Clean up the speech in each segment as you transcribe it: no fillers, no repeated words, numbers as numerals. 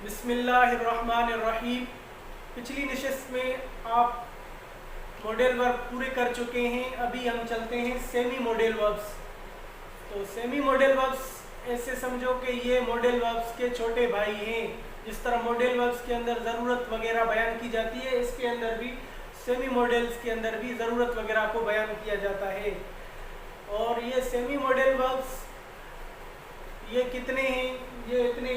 बिस्मिल्लाहिर्रहमानिर्रहीम। पिछली नशिस्त में आप मॉडल वर्ब पूरे कर चुके हैं। अभी हम चलते हैं सेमी मॉडल वर्ब्स। तो सेमी मॉडल वर्ब्स ऐसे समझो कि ये मॉडल वर्ब्स के छोटे भाई हैं। जिस तरह मॉडल वर्ब्स के अंदर ज़रूरत वगैरह बयान की जाती है, इसके अंदर भी सेमी मॉडल्स के अंदर भी ज़रूरत वगैरह को बयान किया जाता है। और ये सेमी मॉडल वर्ब्स ये कितने हैं? ये इतने,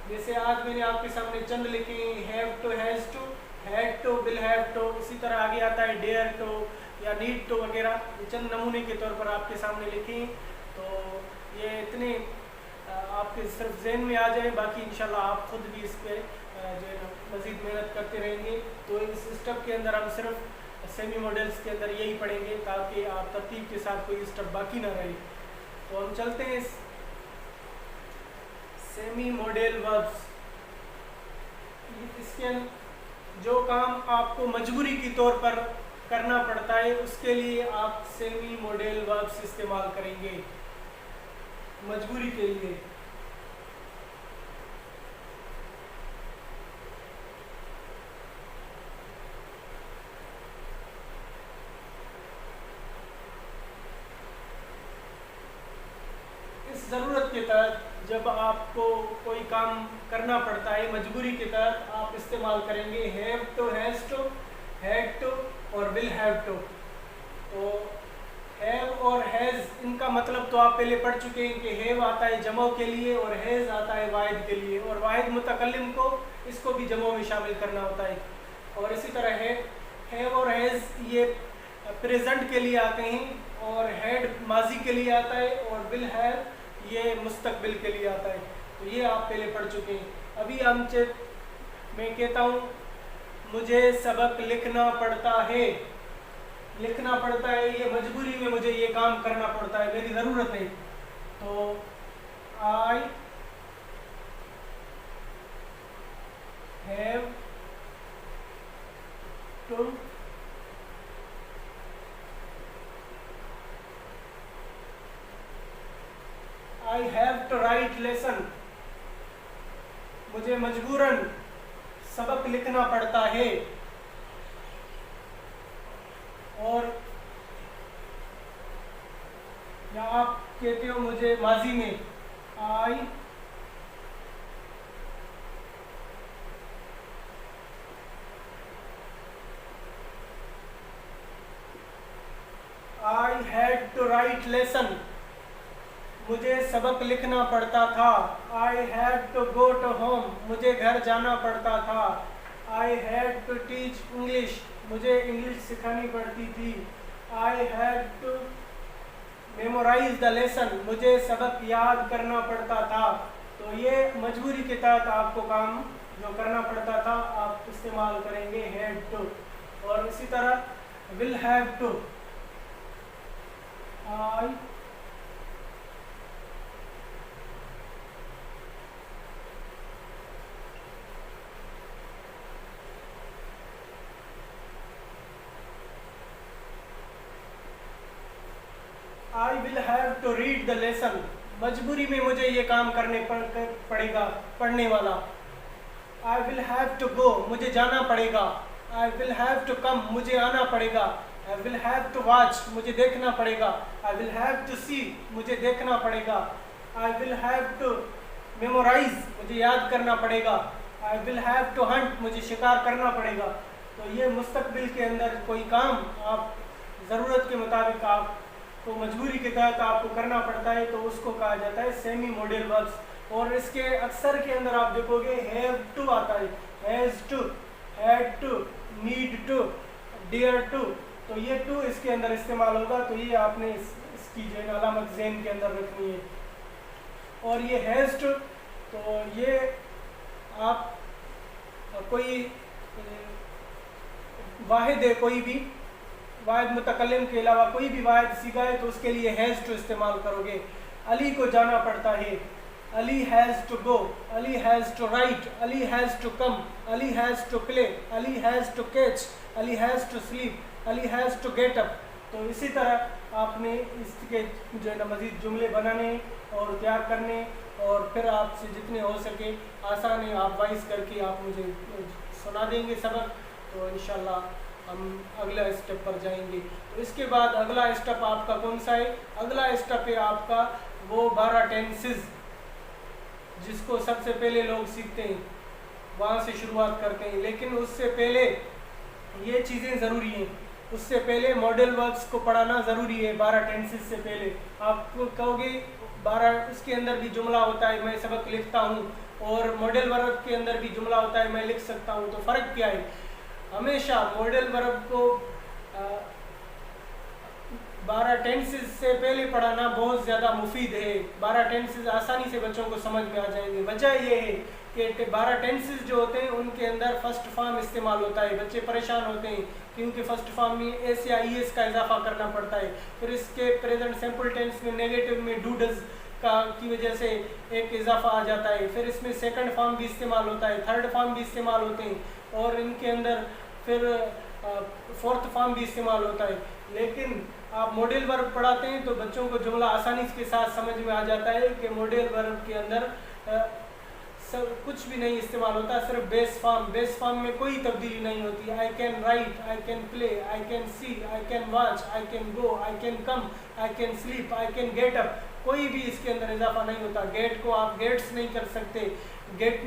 जैसे आज मैंने आपके सामने चंद लिखे हैं। Have to, has to, had to, will have to. इसी तरह आगे आता है डेयर टू या नीड टू वगैरह। ये चंद नमूने के तौर पर आपके सामने लिखे हैं। तो ये इतने आपके सिर्फ ज़हन में आ जाए, बाकी इंशाल्लाह आप खुद भी इस पर जो है ना मज़ीद मेहनत करते रहेंगे। तो इस स्टेप के अंदर हम सिर्फ सेमी मॉडल्स के अंदर यही पढ़ेंगे ताकि आप तरतीब के साथ कोई स्टेप बाकी ना रहे। तो हम चलते हैं सेमी मॉडल वर्ब्स। इसके जो काम आपको मजबूरी के तौर पर करना पड़ता है, उसके लिए आप सेमी मॉडल वर्ब्स इस्तेमाल करेंगे मजबूरी के लिए। इस ज़रूरत के तहत जब आपको कोई काम करना पड़ता है मजबूरी के तहत, आप इस्तेमाल करेंगे have to, has to, had to और विल हैव टू। तो हैव और हैज़ इनका मतलब तो आप पहले पढ़ चुके हैं कि हैव आता है जमो के लिए और हैज़ आता है वाहिद के लिए। और वाहिद मुतकल्लिम को इसको भी जमो में शामिल करना होता है। और इसी तरह हैव और हैज़ ये प्रेजेंट के लिए आते हैं और हैड माजी के लिए आता है और विल हैव ये मुस्तकबिल के लिए आता है। तो ये आप पहले पढ़ चुके हैं। अभी मैं कहता हूँ मुझे सबक लिखना पड़ता है। लिखना पड़ता है, ये मजबूरी में मुझे ये काम करना पड़ता है, मेरी ज़रूरत है। तो I have to I have to write lesson। मुझे मजबूरन सबक लिखना पड़ता है। और या आप कहते हो मुझे माजी में I had to write lesson। मुझे सबक लिखना पड़ता था। I had to go to home। मुझे घर जाना पड़ता था। I had to teach English। मुझे इंग्लिश सिखानी पड़ती थी। I had to memorize the lesson। मुझे सबक याद करना पड़ता था। तो ये मजबूरी के तहत आपको काम जो करना पड़ता था आप इस्तेमाल करेंगे had to। और इसी तरह will have to। I will have to read the lesson। मजबूरी में मुझे ये काम करने पड़ेगा, पढ़ने वाला। I will have to go। मुझे जाना पड़ेगा। I will have to come। मुझे आना पड़ेगा। I will have to watch। मुझे देखना पड़ेगा। I will have to see। मुझे देखना पड़ेगा। I will have to memorize। मुझे याद करना पड़ेगा। I will have to hunt। मुझे शिकार करना पड़ेगा। तो ये मुस्तकबिल के अंदर कोई काम आप ज़रूरत के मुताबिक आपको मजबूरी के तहत आपको करना पड़ता है, तो उसको कहा जाता है सेमी मॉडल वर्ब्स। और इसके अक्सर के अंदर आप देखोगे हैव टू आता है, has to, had to, need to, dare to. तो ये टू इसके अंदर इस्तेमाल होगा। तो ये आपने इसकी जो है अलामत ज़हन के अंदर रखनी है। और ये हैज़ टू, तो ये आप कोई वाहिद है, कोई भी वाहिद मुतकल्लिम के अलावा कोई भी वाहिद सीखा है तो उसके लिए हैज़ टू इस्तेमाल करोगे। अली को जाना पड़ता है। Ali has to go. Ali has to write. Ali has to come. Ali has to play. Ali has to catch. Ali has to sleep. Ali has to get up. तो इसी तरह आपने इसके जो है ना मज़ीद जुमले बनाने और तैयार करने और फिर आपसे जितने हो सके आसान है आप वाइज करके आप मुझे सुना देंगे सबक, तो इंशाल्लाह हम अगला स्टेप पर जाएंगे। तो इसके बाद अगला स्टेप आपका कौन सा है? अगला स्टेप है आपका वो 12 टेंसेस जिसको सबसे पहले लोग सीखते हैं, वहाँ से शुरुआत करते हैं। लेकिन उससे पहले ये चीज़ें ज़रूरी हैं, उससे पहले मॉडल वर्ब्स को पढ़ाना ज़रूरी है। 12 टेंसेस से पहले आप कहोगे 12 उसके अंदर भी जुमला होता है, मैं सबक लिखता हूँ, और मॉडल वर्ब के अंदर भी जुमला होता है, मैं लिख सकता हूँ, तो फ़र्क क्या है? हमेशा मॉडल वर्ब को 12 टेंसेस से पहले पढ़ाना बहुत ज़्यादा मुफीद है। 12 टेंसेस आसानी से बच्चों को समझ में आ जाएंगे। वजह ये है कि 12 टेंसेस जो होते हैं उनके अंदर फर्स्ट फॉर्म इस्तेमाल होता है। बच्चे परेशान होते हैं क्योंकि फर्स्ट फॉर्म में एस या ई एस का इजाफा करना पड़ता है। फिर इसके प्रेजेंट सिंपल टेंस में नेगेटिव में डू डज का की वजह से एक इजाफा आ जाता है। फिर इसमें सेकंड फॉर्म भी इस्तेमाल होता है, थर्ड फॉर्म भी इस्तेमाल होते हैं, और इनके अंदर फिर फोर्थ फॉर्म भी इस्तेमाल होता है। लेकिन आप मॉडल वर्ब पढ़ाते हैं तो बच्चों को जुमला आसानी के साथ समझ में आ जाता है कि मॉडल वर्ब के अंदर सब कुछ भी नहीं इस्तेमाल होता, सिर्फ बेस फॉर्म। बेस फॉर्म में कोई तब्दीली नहीं होती। I can write, I can play, I can see, I can watch, I can go, I can come, I can sleep, I can get up, कोई भी इसके अंदर इजाफा नहीं होता। गेट को आप गेट्स नहीं कर सकते, गेट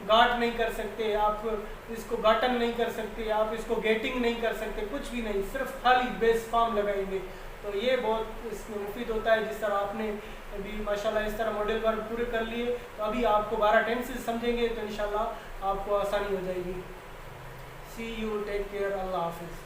गाट नहीं कर सकते, आप इसको गाटन नहीं कर सकते, आप इसको गेटिंग नहीं कर सकते, कुछ भी नहीं, सिर्फ खाली बेस फॉर्म लगाएंगे। तो ये बहुत इसमें मुफीद होता है। जिस तरह आपने अभी माशाल्लाह इस तरह मॉडल वर्ब पूरे कर लिए, तो अभी आपको 12 टेंसेस समझेंगे तो इंशाल्लाह आपको आसानी हो जाएगी। सी यू, टेक केयर, अल्लाह हाफिज़।